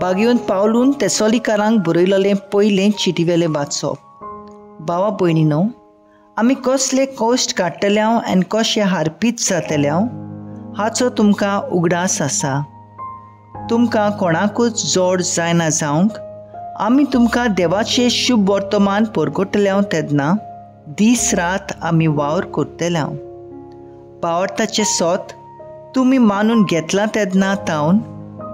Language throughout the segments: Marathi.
बागेवन पावलून तेसोलीकारांक बरयलेलें पयलें चिटीवेलें वाचप. भावा भयणीनो, आमी कसले कश्ट काडटले आनी कशे हारपीत जातले हाचो तुमकां उगडास आसा. तुमकां कोणाकूच जोड जायना जावंक आमी तुमकां देवाचें शुभ वर्तमान परगटले तेन्ना दीस रात आमी वावर करतले. पावरताचें सोत तुमी मानून घेतलां तेन्ना तावन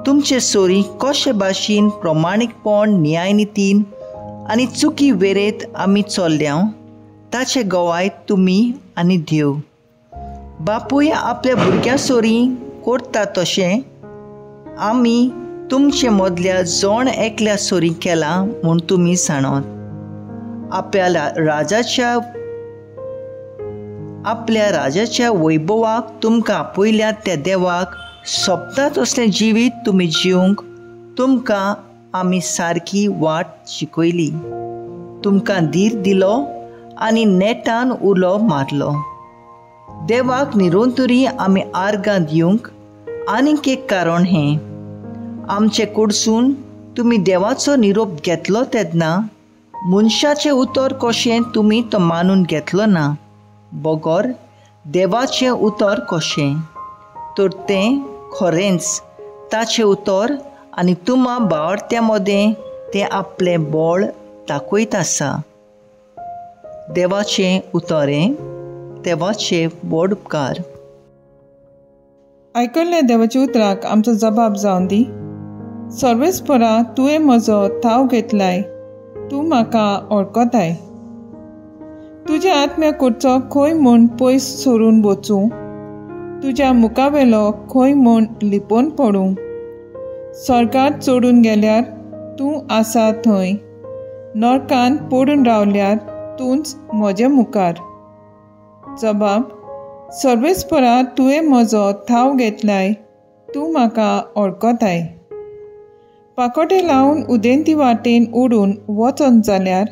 तुमचे सोरी कशे भाशेन प्रमाणीकपण न्यायनितीन आनी चुकी वेरेत आमी चल्ल्या ताचे गवाय तुमी आनी देव. बापूय आपल्या भुरग्यां सोरी करता तशें आमी तुमचे मदल्या जोण एकल्या सोरी केला म्हूण तुमी जाणत. आपल्या राजाच्या वैभवाक तुमकां आपयल्या त्या देवाक सोबता तसलें जिवीत तुमी जिवंक तुमकां आमी सारकी वाट शिकयली. तुमकां धीर दिलो आनी नेटान उलो मारलो. देवाक निरोंतरी आमी आर्गां दिवंक आनीक एक कारण हें. आमचे कडसून तुमी देवाचो निरोप घेतलो तेन्ना मनशाचें उतर कशें तुमी तो मानून घेतलो ना, बगोर देवाचें उतर कशें. तर तें खरेंच ताचें उतर आनी तुमा बावरत्या मदें तें आपलें बळ दाखयत आसा. देवाचें उतरें देवाचे व्हड उपकार. आयकल्ल्या देवाच्या उतराक आमचो जबाब जावन दी. सर्वेस्परा तुवें म्हजो थाव घेतलाय, तूं म्हाका वळखताय. तुज्या आत्म्या कडचो खंय म्हूण पयस सरून वचूं, तुज्या मुखावेलो खंय म्हूण लिपोवन पडूं. सर्गांत चडून गेल्यार तूं आसा थंय, नरकांत पडून रावल्यार तूंच म्हजे मुखार. जबाब: सर्वेस्परा तुवें म्हजो थाव घेतलाय, तूं म्हाका वळखताय. पाकोटे लावन उदेंती वाटेन उडून वचत जाल्यार,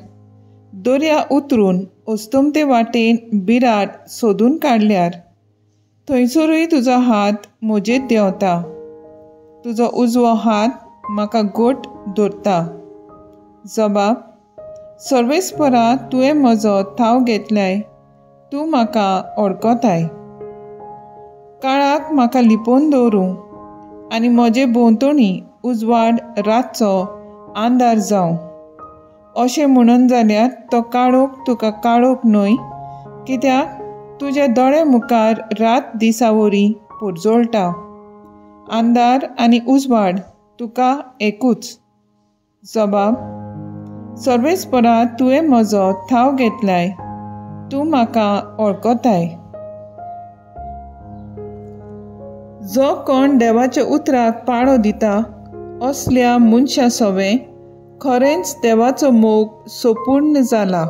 दर्या उतरून उस्तुमते वाटेन बिराड सोदून काडल्यार, थंयसरूय तुजो हात म्हजेर देंवता, तुजो उजवो हात म्हाका घट धरता. जबाब: सर्वेस्परा तुवें म्हजो थाव घेतलाय, तूं म्हाका वळखताय. काळाक म्हाका लिपोवन दवरूं आनी म्हजे भोंवतणी उजवाड रातचो आंधार जावं. अशें म्हणून जाल्यार तो काळोख तुका काळोख न्हय, कित्याक तुज्या दोळ्या मुखार रात दिसावरी पुरजोळटा. आंधार आनी उजवाड तुका एकूच. जबाब: सर्वेस्परा तुवें म्हजो थाव घेतलाय, तूं म्हाका वळखताय. जो कोण देवाच्या उतराक पाळो दिता असल्या मनशा सवें खरेंच देवाचो मोग सोपूर्ण जाला.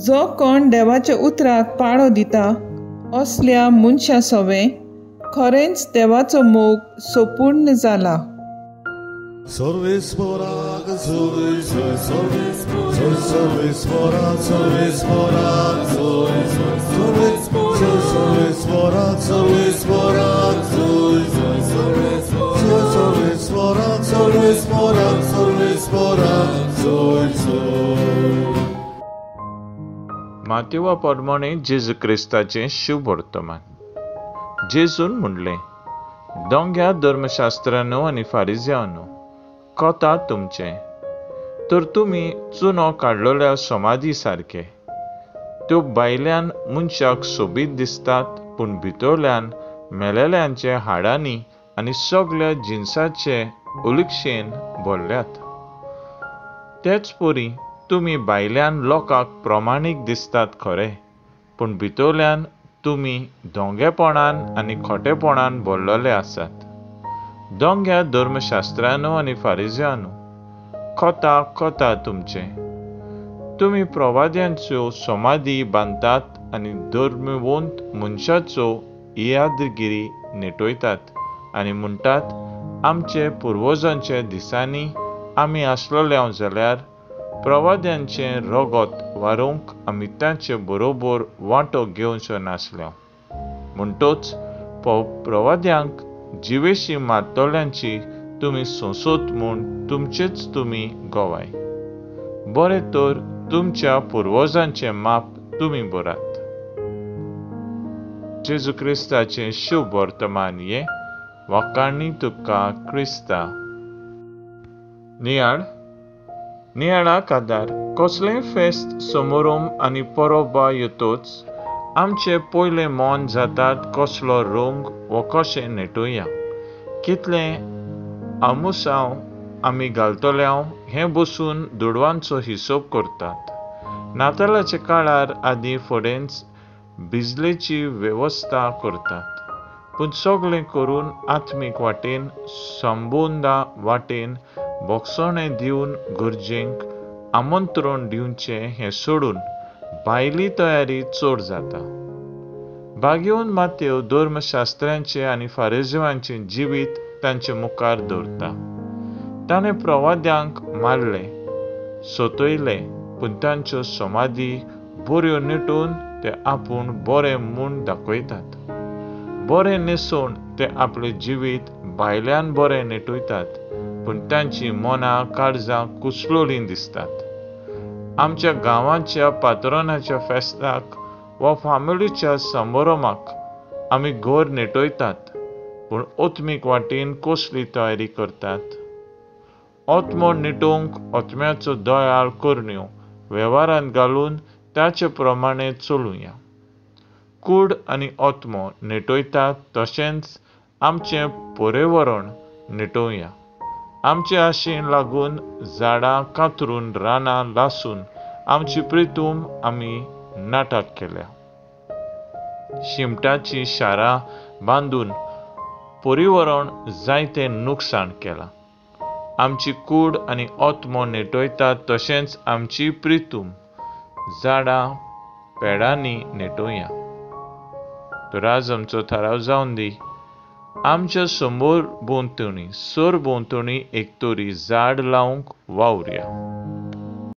जो कोण देवाच्या उतराक पाळो दिता असल्या मनशा सवें खरेंच देवाचो मोग सोपूर्ण जाला. मातेवा पोरमोणे जेजू क्रिस्ताचें शुभ वर्तमान. जेजून म्हणलें, दोंग्या धर्मशास्त्रांनो आनी फारिझ्यांनो, कोता तुमचें, तर तुमी चुनो काडलेल्या समाधी सारके. त्यो भायल्यान मनशाक सोबीत दिसतात, पूण भितरल्यान मेलेल्यांचे हाडांनी आनी सगळ्या जिन्साचे उलक्षेन भरल्यात. तेच परी तुमी भायल्यान लोकांक प्रमाणीक दिसतात खरे, पूण भितरल्यान तुमी दोंगेपणान आनी खोटेपणान भरलेले आसात. दोंग्या धर्मशास्त्रांनो आनी फारिझ्यांनो, कोता तुमचें, तुमी प्रवाद्यांच्यो समाधी बांदतात आनी धर्मवंत मनशाचो यादगिरी नेटयतात आनी म्हणटात, आमचे पुर्वजांचे दिसांनी आमी आसलोले जाल्यार प्रवाद्यांचें रगत वारूंक आमी तांचे बरोबर वांटो घेवचो नासल्यो. म्हणटच प्रवाद्यांक जिवेशी मारतल्यांची तुमी सोंसोत म्हूण तुमचेच तुमी गोवाय. बरें तर तुमच्या पुर्वजांचें माप तुमी बरात. जेजू क्रिस्ताचें शुभ वर्तमान हे वाकाणणी तुका क्रिस्ता. नियाळाक आदार. कसलेंय फेस्त समारंभ आनी परबा येतोच आमचे पयले मन जातात कसलो रंग वा कशें नेटोवया, कितलें आमुसांव आमी घालतल्यांव हें बसून दुडवांचो हिशोब करतात. नातालाच्या काळार आदीं फुडेंच बिजलेची वेवस्था करतात. पूण सगळें करून आत्मीक वाटेन संबोंदा वाटेन बोगसोणें दिवन गरजेक आमंत्रण दिवचें हें सोडून भायली तयारी चड जाता. भाग्यवन मातेव धर्मशास्त्रांचें आनी फारिजेवांचें जिवीत तांचे मुखार दवरता. ताणें प्रवाद्यांक मारले, सोतयले, पूण तांच्यो समाधी बऱ्यो नेटोवन ते आपूण बरें म्हूण दाखयतात. बरें न्हेसोवन ते आपलें जिवीत भायल्यान बरें नेटयतात, पूण तांचीं मनां काळजां कुसलोलीं दिसतात. आमच्या गांवांच्या पातरानाच्या फेस्ताक वा फामिलीच्या समारंभाक आमी घर नेटयतात, पूण ओत्मीक वाटेन कसली तयारी करतात? ओतमो नेटोवंक ओतम्याचो दोयाळ करण्यो वेव्हारांत घालून ताचे प्रमाणें चलुया. कूड आनी ओतमो नेटयतात तशेंच आमचें पर्यावरण नेटोवया. आमचे आशेन लागून झाडां कातरून रानां लासून आमची प्रितूम आमी नाटक केल्या. शिमटाची शारां बांदून पर्यावरण जायतें नुकसाण केलां. आमची कूड आनी ओतमो नेटयतात तशेंच आमची प्रितूम झाडां पेडांनी नेटोवया. तर आज आमचो थाराव जावन दी. आमच्या समोर भोंवतणी सर भोंवतणी एक तरी झाड लावंक वावुरया.